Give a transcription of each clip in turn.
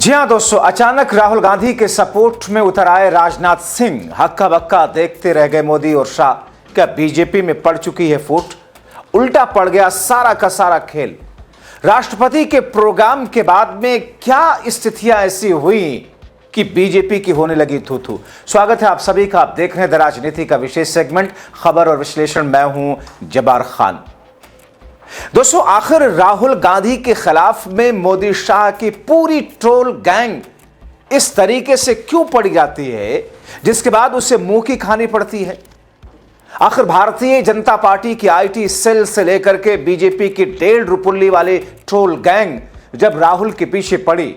जी हां दोस्तों, अचानक राहुल गांधी के सपोर्ट में उतर आए राजनाथ सिंह। हक्का बक्का देखते रह गए मोदी और शाह। क्या बीजेपी में पड़ चुकी है फूट? उल्टा पड़ गया सारा का सारा खेल। राष्ट्रपति के प्रोग्राम के बाद में क्या स्थितियां ऐसी हुई कि बीजेपी की होने लगी थू थू। स्वागत है आप सभी का। आप देख रहे हैं द राजनीति का विशेष सेगमेंट खबर और विश्लेषण। मैं हूं जब्बार खान। दोस्तों, आखिर राहुल गांधी के खिलाफ में मोदी शाह की पूरी ट्रोल गैंग इस तरीके से क्यों पड़ी जाती है, जिसके बाद उसे मुंह की खानी पड़ती है? आखिर भारतीय जनता पार्टी की आईटी सेल से लेकर के बीजेपी की 1.5 रुपये वाले ट्रोल गैंग जब राहुल के पीछे पड़ी,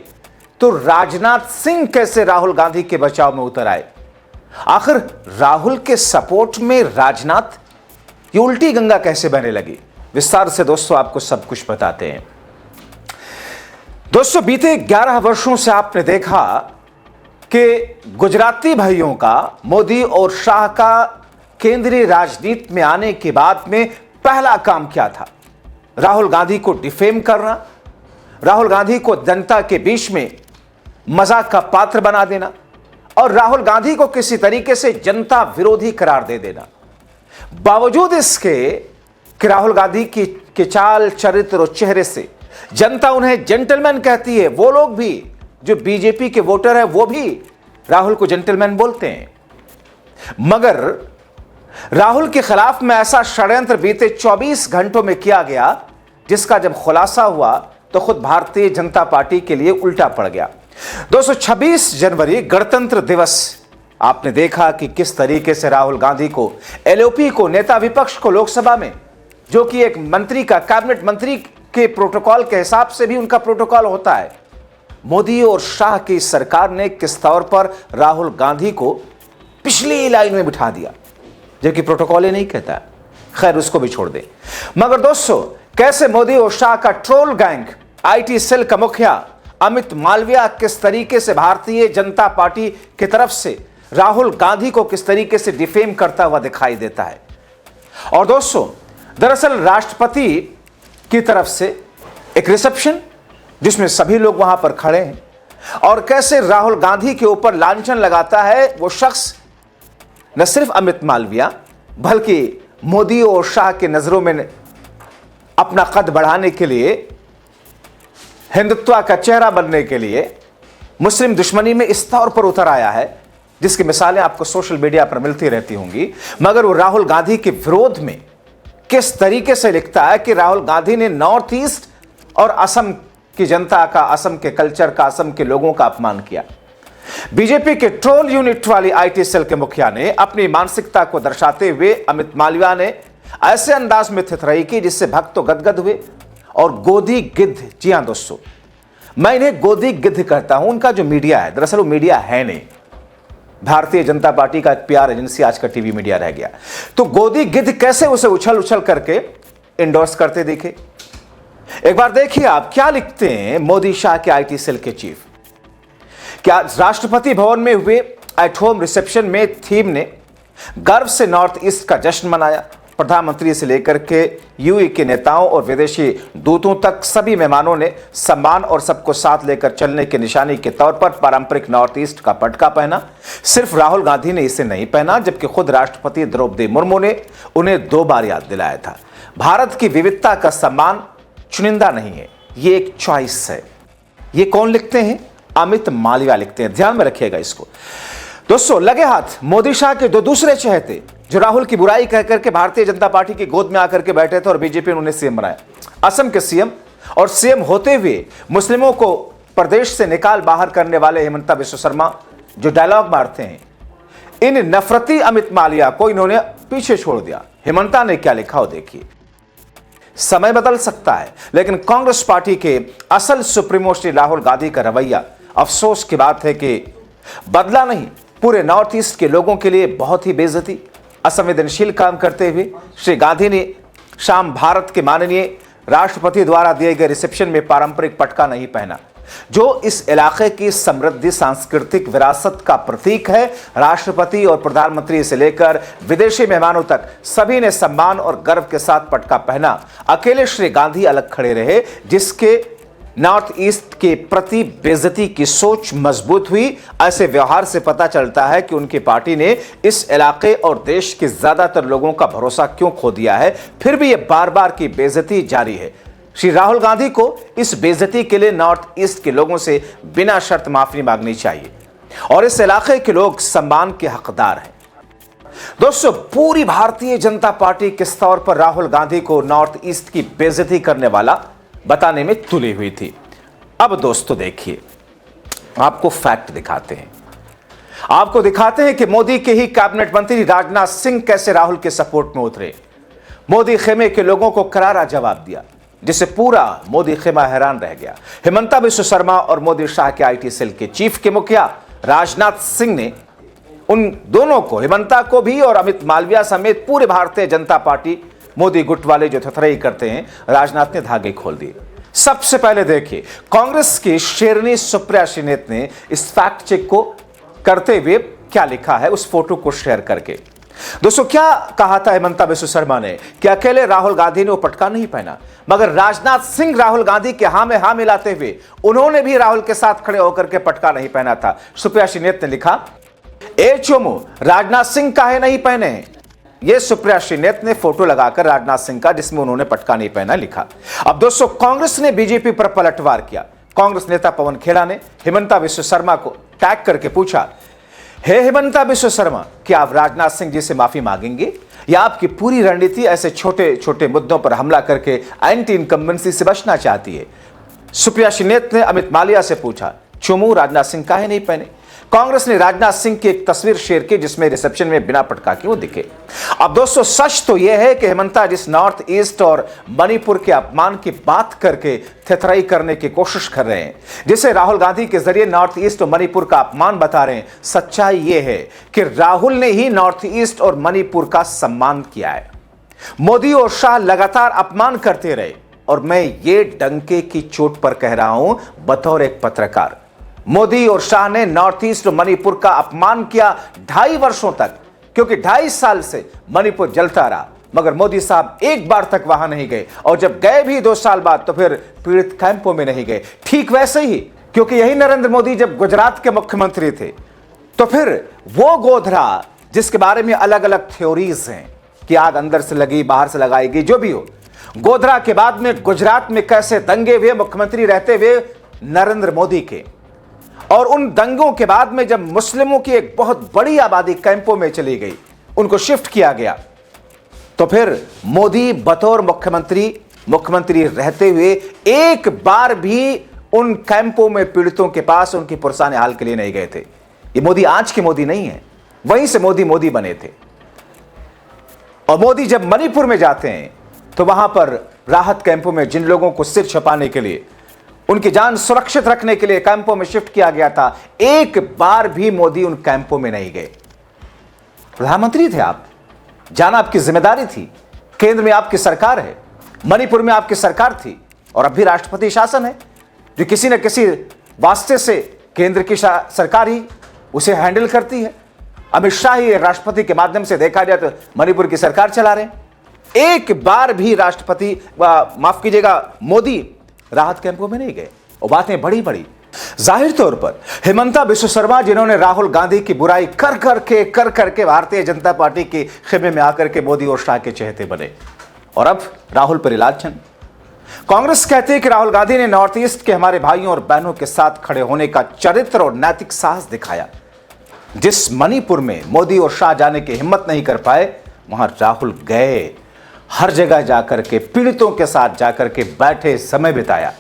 तो राजनाथ सिंह कैसे राहुल गांधी के बचाव में उतर आए? आखिर राहुल के सपोर्ट में राजनाथ, ये उल्टी गंगा कैसे बहने लगी? विस्तार से दोस्तों आपको सब कुछ बताते हैं। दोस्तों, बीते 11 वर्षों से आपने देखा कि गुजराती भाइयों का मोदी और शाह का केंद्रीय राजनीति में आने के बाद में पहला काम क्या था? राहुल गांधी को डिफेम करना, राहुल गांधी को जनता के बीच में मजाक का पात्र बना देना और राहुल गांधी को किसी तरीके से जनता विरोधी करार दे देना। बावजूद इसके कि राहुल गांधी के चाल चरित्र और चेहरे से जनता उन्हें जेंटलमैन कहती है, वो लोग भी जो बीजेपी के वोटर हैं वो भी राहुल को जेंटलमैन बोलते हैं। मगर राहुल के खिलाफ में ऐसा षड्यंत्र बीते 24 घंटों में किया गया, जिसका जब खुलासा हुआ तो खुद भारतीय जनता पार्टी के लिए उल्टा पड़ गया। दोस्तों, 26 जनवरी गणतंत्र दिवस आपने देखा कि किस तरीके से राहुल गांधी को, एलओपी को, नेता विपक्ष को लोकसभा में, जो कि एक मंत्री का, कैबिनेट मंत्री के प्रोटोकॉल के हिसाब से भी उनका प्रोटोकॉल होता है, मोदी और शाह की सरकार ने किस तौर पर राहुल गांधी को पिछली लाइन में बिठा दिया, जबकि प्रोटोकॉल ही नहीं कहता। खैर, उसको भी छोड़ दें। मगर दोस्तों, कैसे मोदी और शाह का ट्रोल गैंग, आईटी सेल का मुखिया अमित मालविया किस तरीके से भारतीय जनता पार्टी की तरफ से राहुल गांधी को किस तरीके से डिफेम करता हुआ दिखाई देता है। और दोस्तों, दरअसल राष्ट्रपति की तरफ से एक रिसेप्शन जिसमें सभी लोग वहां पर खड़े हैं, और कैसे राहुल गांधी के ऊपर लांछन लगाता है वो शख्स, न सिर्फ अमित मालविया बल्कि मोदी और शाह के नजरों में अपना कद बढ़ाने के लिए, हिंदुत्व का चेहरा बनने के लिए, मुस्लिम दुश्मनी में इस तौर पर उतर आया है, जिसकी मिसालें आपको सोशल मीडिया पर मिलती रहती होंगी। मगर वो राहुल गांधी के विरोध में किस तरीके से लिखता है कि राहुल गांधी ने नॉर्थ ईस्ट और असम की जनता का, असम के कल्चर का, असम के लोगों का अपमान किया। बीजेपी के ट्रोल यूनिट वाली आईटी सेल के मुखिया ने अपनी मानसिकता को दर्शाते हुए अमित मालविया ने ऐसे अंदाज में थितराई की जिससे भक्त तो गदगद हुए और गोदी गिद्ध, जी हां दोस्तों, मैं इन्हें गोदी गिद्ध कहता हूं। उनका जो मीडिया है, दरअसल वो मीडिया है नहीं, भारतीय जनता पार्टी का एक पीआर एजेंसी आज का टीवी मीडिया रह गया। तो गोदी गिद्ध कैसे उसे उछल उछल करके इंडोर्स करते दिखे। एक बार देखिए आप क्या लिखते हैं मोदी शाह के आईटी सेल के चीफ। क्या राष्ट्रपति भवन में हुए एट होम रिसेप्शन में थीम ने गर्व से नॉर्थ ईस्ट का जश्न मनाया। प्रधानमंत्री से लेकर के यूएई के नेताओं और विदेशी दूतों तक सभी मेहमानों ने सम्मान और सबको साथ लेकर चलने की निशानी के तौर पर पारंपरिक नॉर्थ ईस्ट का पटका पहना। सिर्फ राहुल गांधी ने इसे नहीं पहना, जबकि खुद राष्ट्रपति द्रौपदी मुर्मू ने उन्हें 2 बार याद दिलाया था। भारत की विविधता का सम्मान चुनिंदा नहीं है, ये एक चॉइस है। ये कौन लिखते हैं? अमित मालविया लिखते हैं। ध्यान में रखिएगा इसको। दोस्तों, लगे हाथ मोदी शाह के 2 दूसरे चहेते जो राहुल की बुराई कह करके भारतीय जनता पार्टी की गोद में आकर के बैठे थे और बीजेपी ने उन्हें सीएम बनाया। असम के सीएम और सीएम होते हुए मुस्लिमों को प्रदेश से निकाल बाहर करने वाले हेमंता बिश्व शर्मा जो डायलॉग मारते हैं, इन नफरती अमित मालविया को इन्होंने पीछे छोड़ दिया। हेमंता ने क्या लिखा हो देखिए। समय बदल सकता है, लेकिन कांग्रेस पार्टी के असल सुप्रीमो श्री राहुल गांधी का रवैया, अफसोस की बात है कि बदला नहीं। पूरे नॉर्थ ईस्ट के लोगों के लिए बहुत ही बेइज्जती, असंवेदनशील काम करते हुए श्री गांधी ने शाम भारत के माननीय राष्ट्रपति द्वारा दिए गए रिसेप्शन में पारंपरिक पटका नहीं पहना, जो इस इलाके की समृद्धि, सांस्कृतिक विरासत का प्रतीक है। राष्ट्रपति और प्रधानमंत्री से लेकर विदेशी मेहमानों तक सभी ने सम्मान और गर्व के साथ पटका पहना। अकेले श्री गांधी अलग खड़े रहे, जिसके नॉर्थ ईस्ट के प्रति बेइज्जती की सोच मजबूत हुई। ऐसे व्यवहार से पता चलता है कि उनकी पार्टी ने इस इलाके और देश के ज्यादातर लोगों का भरोसा क्यों खो दिया है। फिर भी यह बार बार की बेइज्जती जारी है। श्री राहुल गांधी को इस बेइज्जती के लिए नॉर्थ ईस्ट के लोगों से बिना शर्त माफी मांगनी चाहिए और इस इलाके के लोग सम्मान के हकदार हैं। दोस्तों, पूरी भारतीय जनता पार्टी किस तौर पर राहुल गांधी को नॉर्थ ईस्ट की बेइज्जती करने वाला बताने में तुली हुई थी। अब दोस्तों देखिए, आपको फैक्ट दिखाते हैं। आपको दिखाते हैं कि मोदी के ही कैबिनेट मंत्री राजनाथ सिंह कैसे राहुल के सपोर्ट में उतरे। मोदी खेमे के लोगों को करारा जवाब दिया, जिससे पूरा मोदी खेमा हैरान रह गया। हिमंता बिस्वा शर्मा और मोदी शाह के आईटी सेल के चीफ के मुखिया राजनाथ सिंह ने उन दोनों को, हिमंता को भी और अमित मालविया समेत पूरे भारतीय जनता पार्टी मोदी गुट वाले जो थथरई करते हैं, राजनाथ ने धागे खोल दिए। सबसे पहले देखिए, कांग्रेस की शेरनी सुप्रिया श्रीनेत ने इस फैक्ट चेक को करते हुए क्या लिखा है, उस फोटो को शेयर करके। दोस्तों, क्या कहा था हिमंता बिस्वा शर्मा ने कि अकेले राहुल गांधी ने वो पटका नहीं पहना, मगर राजनाथ सिंह राहुल गांधी के हां में हां मिलाते हुए उन्होंने भी राहुल के साथ खड़े होकर के पटका नहीं पहना था। सुप्रिया श्रीनेत ने लिखा, ए चोमो, राजनाथ सिंह काहे नहीं पहने हैं। यह सुप्रिया श्रीनेत ने फोटो लगाकर राजनाथ सिंह का, जिसमें उन्होंने पटका नहीं पहना, लिखा। अब दोस्तों, कांग्रेस ने बीजेपी पर पलटवार किया। कांग्रेस नेता पवन खेड़ा ने हिमंता बिस्वा शर्मा को टैग करके पूछा, हे हिमंता बिस्वा शर्मा, क्या आप राजनाथ सिंह जी से माफी मांगेंगे या आपकी पूरी रणनीति ऐसे छोटे छोटे मुद्दों पर हमला करके एंटी इनकम्बेंसी से बचना चाहती है। सुप्रिया श्रीनेत ने अमित मालविया से पूछा, चुमू, राजनाथ सिंह काहे नहीं पहने। कांग्रेस ने राजनाथ सिंह की एक तस्वीर शेयर की जिसमें रिसेप्शन में बिना पटका के वो दिखे। अब दोस्तों, सच तो यह है कि हिमंता जिस नॉर्थ ईस्ट और मणिपुर के अपमान की बात करके थेथराई करने की कोशिश कर रहे हैं, जिसे राहुल गांधी के जरिए नॉर्थ ईस्ट और मणिपुर का अपमान बता रहे हैं, सच्चाई यह है कि राहुल ने ही नॉर्थ ईस्ट और मणिपुर का सम्मान किया है। मोदी और शाह लगातार अपमान करते रहे और मैं ये डंके की चोट पर कह रहा हूं बतौर एक पत्रकार। मोदी और शाह ने नॉर्थ ईस्ट और मणिपुर का अपमान किया 2.5 वर्षों तक, क्योंकि 2.5 साल से मणिपुर जलता रहा, मगर मोदी साहब एक बार तक वहां नहीं गए और जब गए भी 2 साल बाद तो फिर पीड़ित कैंपों में नहीं गए। ठीक वैसे ही, क्योंकि यही नरेंद्र मोदी जब गुजरात के मुख्यमंत्री थे तो फिर वो गोधरा, जिसके बारे में अलग अलग थ्योरीज हैं कि आग अंदर से लगी बाहर से लगाएगी, जो भी हो, गोधरा के बाद में गुजरात में कैसे दंगे हुए मुख्यमंत्री रहते हुए नरेंद्र मोदी के, और उन दंगों के बाद में जब मुस्लिमों की एक बहुत बड़ी आबादी कैंपों में चली गई, उनको शिफ्ट किया गया, तो फिर मोदी बतौर मुख्यमंत्री रहते हुए एक बार भी उन कैंपों में पीड़ितों के पास उनकी पुरसाने हाल के लिए नहीं गए थे। ये मोदी आज के मोदी नहीं है, वहीं से मोदी बने थे। और मोदी जब मणिपुर में जाते हैं तो वहां पर राहत कैंपों में जिन लोगों को सिर छुपाने के लिए, उनकी जान सुरक्षित रखने के लिए कैंपों में शिफ्ट किया गया था, एक बार भी मोदी उन कैंपों में नहीं गए। प्रधानमंत्री थे आप, जाना आपकी जिम्मेदारी थी, केंद्र में आपकी सरकार है, मणिपुर में आपकी सरकार थी और अब भी राष्ट्रपति शासन है, जो किसी न किसी वास्ते से केंद्र की सरकार ही उसे हैंडल करती है। अमित शाह ही राष्ट्रपति के माध्यम से देखा जाए तो मणिपुर की सरकार चला रहे हैं। एक बार भी राष्ट्रपति, माफ कीजिएगा, मोदी राहत कैंपों में नहीं गए और बातें बड़ी बड़ी। जाहिर तौर पर हिमंता बिस्वा शर्मा, जिन्होंने राहुल गांधी की बुराई कर करके भारतीय जनता पार्टी के खेमे में आकर के मोदी और शाह के चहेते बने और अब राहुल पर इलाज। कांग्रेस कहती है कि राहुल गांधी ने नॉर्थ ईस्ट के हमारे भाइयों और बहनों के साथ खड़े होने का चरित्र और नैतिक साहस दिखाया। जिस मणिपुर में मोदी और शाह जाने की हिम्मत नहीं कर पाए, वहां राहुल गए, हर जगह जाकर के पीड़ितों के साथ जाकर के बैठे, समय बिताया।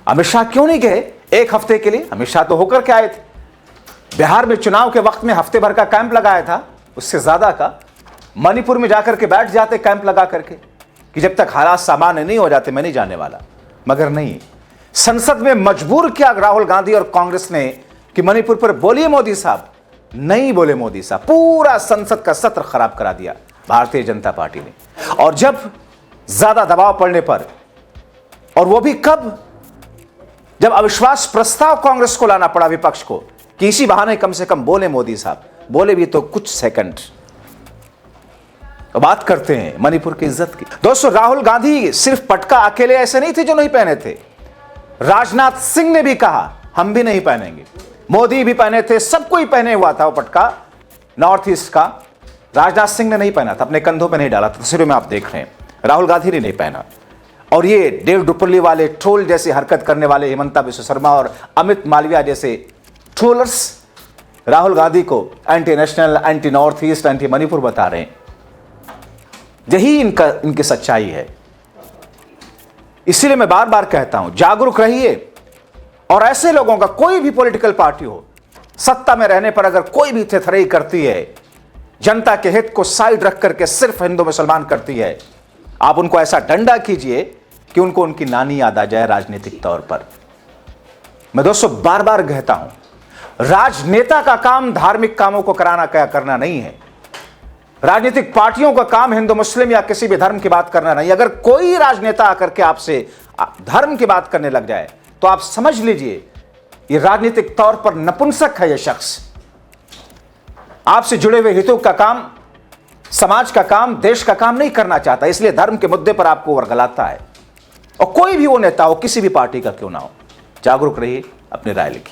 अमित शाह क्यों नहीं गए 1 हफ्ते के लिए? अमित शाह तो होकर के आए थे। बिहार में चुनाव के वक्त में हफ्ते भर का कैंप लगाया था, उससे ज्यादा का मणिपुर में जाकर के बैठ जाते कैंप लगा करके कि जब तक हालात सामान्य नहीं हो जाते मैं नहीं जाने वाला। मगर नहीं, संसद में मजबूर किया राहुल गांधी और कांग्रेस ने कि मणिपुर पर बोलिए मोदी साहब। नहीं बोले मोदी साहब, पूरा संसद का सत्र खराब करा दिया भारतीय जनता पार्टी ने। और जब ज्यादा दबाव पड़ने पर, और वो भी कब, जब अविश्वास प्रस्ताव कांग्रेस को लाना पड़ा विपक्ष को कि इसी बहाने कम से कम बोले मोदी साहब, बोले भी तो कुछ सेकंड। तो बात करते हैं मणिपुर की इज्जत की। दोस्तों, राहुल गांधी सिर्फ पटका अकेले ऐसे नहीं थे जो नहीं पहने थे। राजनाथ सिंह ने भी कहा हम भी नहीं पहनेंगे, मोदी भी पहने थे, सब कोई पहने हुआ था वो पटका नॉर्थ ईस्ट का। राजनाथ सिंह ने नहीं पहना था, अपने कंधों पे नहीं डाला था, तस्वीरों में आप देख रहे हैं। राहुल गांधी ने नहीं पहना। और ये डेव डुपल्ली वाले ट्रोल जैसी हरकत करने वाले हिमंता विश्व शर्मा और अमित मालविया जैसे ट्रोलर्स राहुल गांधी को anti national, anti north east, anti Manipur बता रहे हैं। यही इनकी सच्चाई है। इसीलिए मैं बार बार कहता हूं, जागरूक रहिए। और ऐसे लोगों का, कोई भी पॉलिटिकल पार्टी हो, सत्ता में रहने पर अगर कोई भी थेथराई करती है, जनता के हित को साइड रख करके सिर्फ हिंदू मुसलमान करती है, आप उनको ऐसा डंडा कीजिए कि उनको उनकी नानी याद आ जाए राजनीतिक तौर पर। मैं दोस्तों बार बार कहता हूं, राजनेता का काम धार्मिक कामों को करना नहीं है। राजनीतिक पार्टियों का काम हिंदू मुस्लिम या किसी भी धर्म की बात करना नहीं। अगर कोई राजनेता आकर के आपसे धर्म की बात करने लग जाए तो आप समझ लीजिए ये राजनीतिक तौर पर नपुंसक है। यह शख्स आपसे जुड़े हुए हितों का काम, समाज का काम, देश का काम नहीं करना चाहता, इसलिए धर्म के मुद्दे पर आपको वर्गलाता है। और कोई भी वो नेता हो, किसी भी पार्टी का क्यों ना हो, जागरूक रहिए, अपनी राय लिखिए।